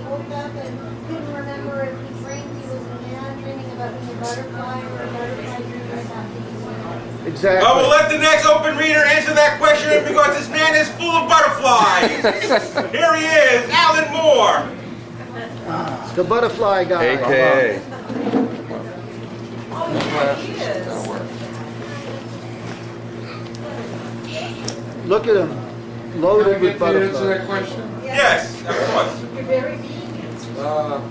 woke up and couldn't remember if he dreamed he was a man dreaming about being a butterfly or a butterfly dreaming about being a man. Exactly. I will let the next open reader answer that question because this man is full of butterflies. Here he is, Alan Moore. The butterfly guy. AKA. Look at him, loaded with Answer butterflies. that question? Yes, of course. You're very mean. Uh,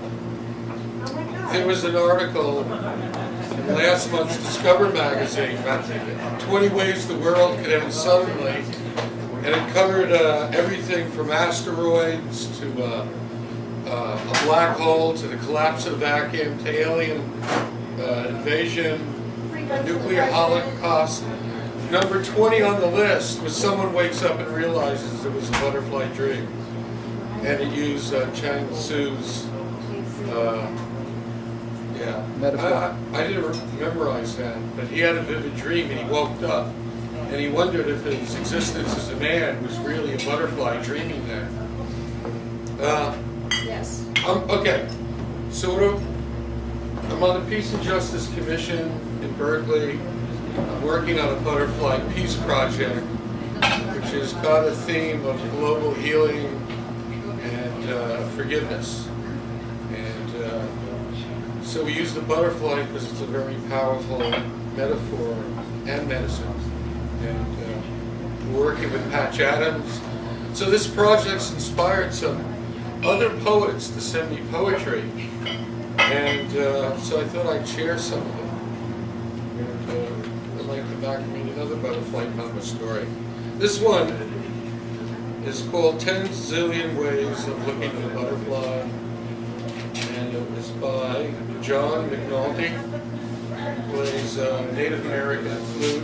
Oh my God. There was an article in last month's Discover magazine about 20 ways the world could end suddenly, and it covered everything from asteroids to a black hole to the collapse of the vacuum to alien invasion, nuclear holocaust. Number 20 on the list was someone wakes up and realizes it was a butterfly dream, and it used Chang Tzu's Metaphor. I didn't memorize that, but he had a vivid dream and he woke up and he wondered if his existence as a man was really a butterfly dreaming that. Yes. Okay, so I'm on the Peace and Justice Commission in Berkeley. I'm working on a butterfly peace project, which has got a theme of global healing and forgiveness. So we use the butterfly because it's a very powerful metaphor and medicine. And we're working with Patch Adams. So this project's inspired some other poets to send me poetry. And so I thought I'd share some of it. And I'd like to back read another butterfly mama story. This one is called 10 Zillion Ways of Looking at a Butterfly. And it was by John McNulty, who plays Native American flute.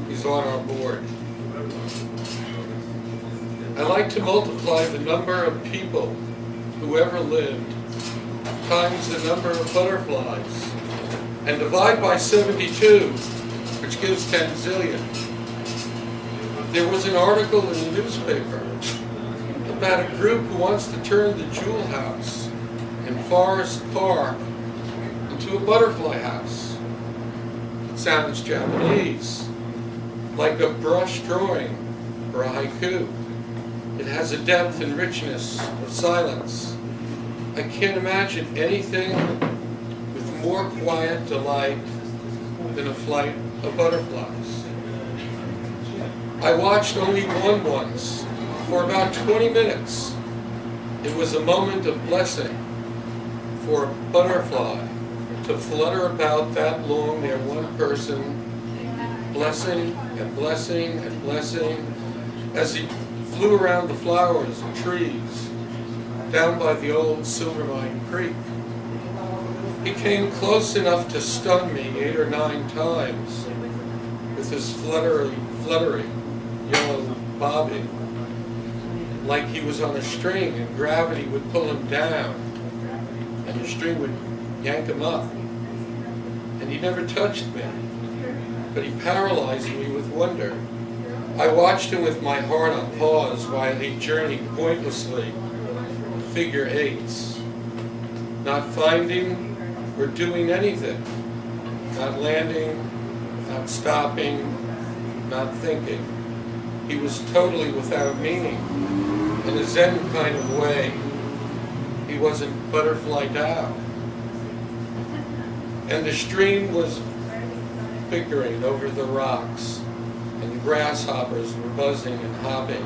He's on our board. I like to multiply the number of people who ever lived times the number of butterflies and divide by 72, which gives 10 zillion. There was an article in the newspaper about a group who wants to turn the Jewel House in Forest Park into a butterfly house. It sounds Japanese, like a brush drawing or a haiku. It has a depth and richness of silence. I can't imagine anything with more quiet delight than a flight of butterflies. I watched only one once for about 20 minutes. It was a moment of blessing for a butterfly to flutter about that long near one person, blessing and blessing and blessing as he flew around the flowers and trees down by the old Silvermine Creek. He came close enough to stun me 8 or 9 times with his fluttery yellow bobbing, like he was on a string and gravity would pull him down and the string would yank him up. And he never touched me, but he paralyzed me with wonder. I watched him with my heart on pause while he journeyed pointlessly, figure eights, not finding or doing anything, not landing, not stopping, not thinking. He was totally without meaning, in a Zen kind of way. He wasn't butterfly down. And the stream was bickering over the rocks, and the grasshoppers were buzzing and hopping.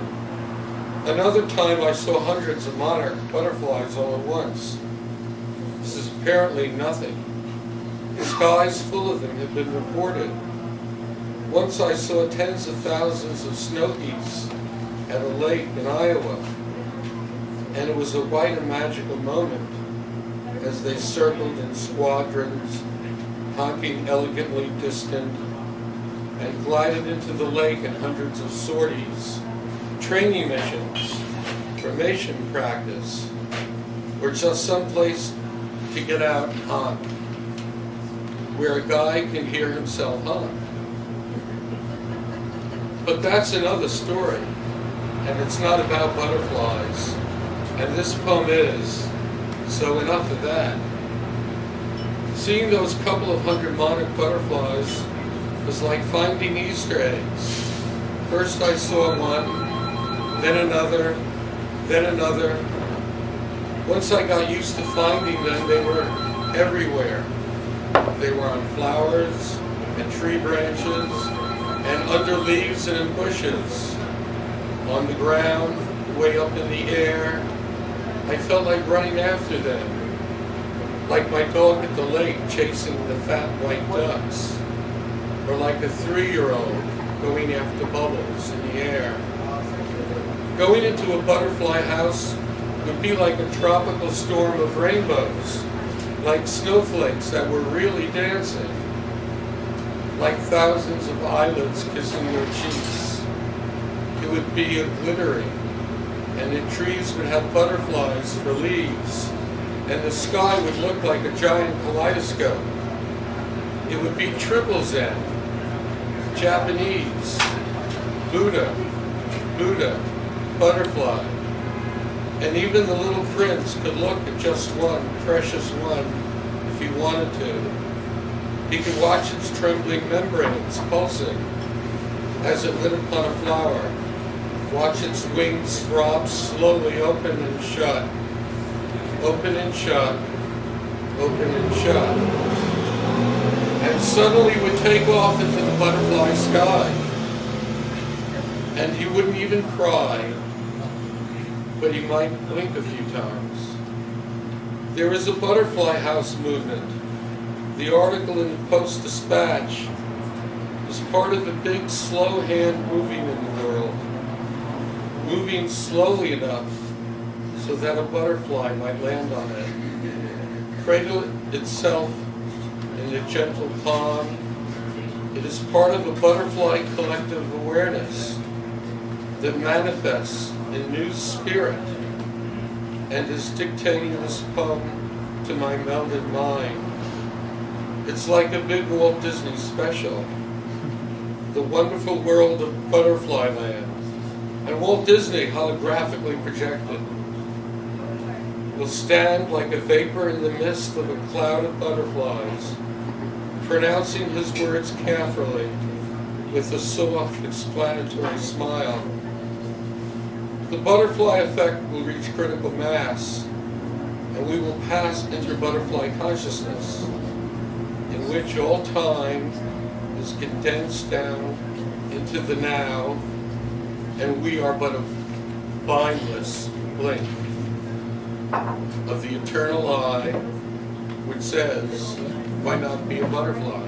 Another time I saw hundreds of monarch butterflies all at once. This is apparently nothing. The skies full of them have been reported. Once I saw tens of thousands of snow geese at a lake in Iowa, and it was a white and magical moment as they circled in squadrons, honking elegantly distant, and glided into the lake in hundreds of sorties, training missions, formation practice, or just someplace to get out and honk, where a guy can hear himself honk. But that's another story, and it's not about butterflies. And this poem is, so enough of that. Seeing those couple of hundred monarch butterflies was like finding Easter eggs. First I saw one, then another, then another. Once I got used to finding them, they were everywhere. They were on flowers and tree branches and under leaves and in bushes, on the ground, way up in the air. I felt like running after them, like my dog at the lake chasing the fat white ducks, or like a 3-year-old going after bubbles in the air. Going into a butterfly house would be like a tropical storm of rainbows, like snowflakes that were really dancing, like thousands of eyelids kissing your cheeks. It would be a glittering, and the trees would have butterflies for leaves, and the sky would look like a giant kaleidoscope. It would be triple Zen, Japanese, Buddha, butterfly, and even the little prince could look at just one, precious one, if he wanted to. He could watch its trembling membranes pulsing as it lit upon a flower, watch its wings throb slowly open and shut, open and shut, open and shut, and suddenly would take off into the butterfly sky. And he wouldn't even cry, but he might blink a few times. There is a butterfly house movement. The article in the Post-Dispatch is part of a big slow hand moving in the world, moving slowly enough so that a butterfly might land on it, cradle itself in a gentle palm. It is part of a butterfly collective awareness that manifests in new spirit and is dictating this poem to my melded mind. It's like a big Walt Disney special, the wonderful world of Butterfly Land, and Walt Disney holographically projected will stand like a vapor in the midst of a cloud of butterflies, pronouncing his words carefully with a soft explanatory smile. The butterfly effect will reach critical mass, and we will pass into butterfly consciousness, in which all time is condensed down into the now, and we are but a mindless blink of the eternal eye, which says, why not be a butterfly?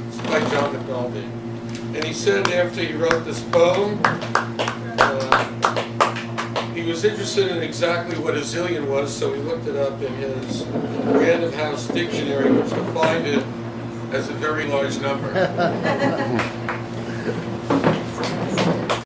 It's by John McNulty. And he said after he wrote this poem, he was interested in exactly what a zillion was, so he looked it up in his Random House dictionary, which defined it as a very large number.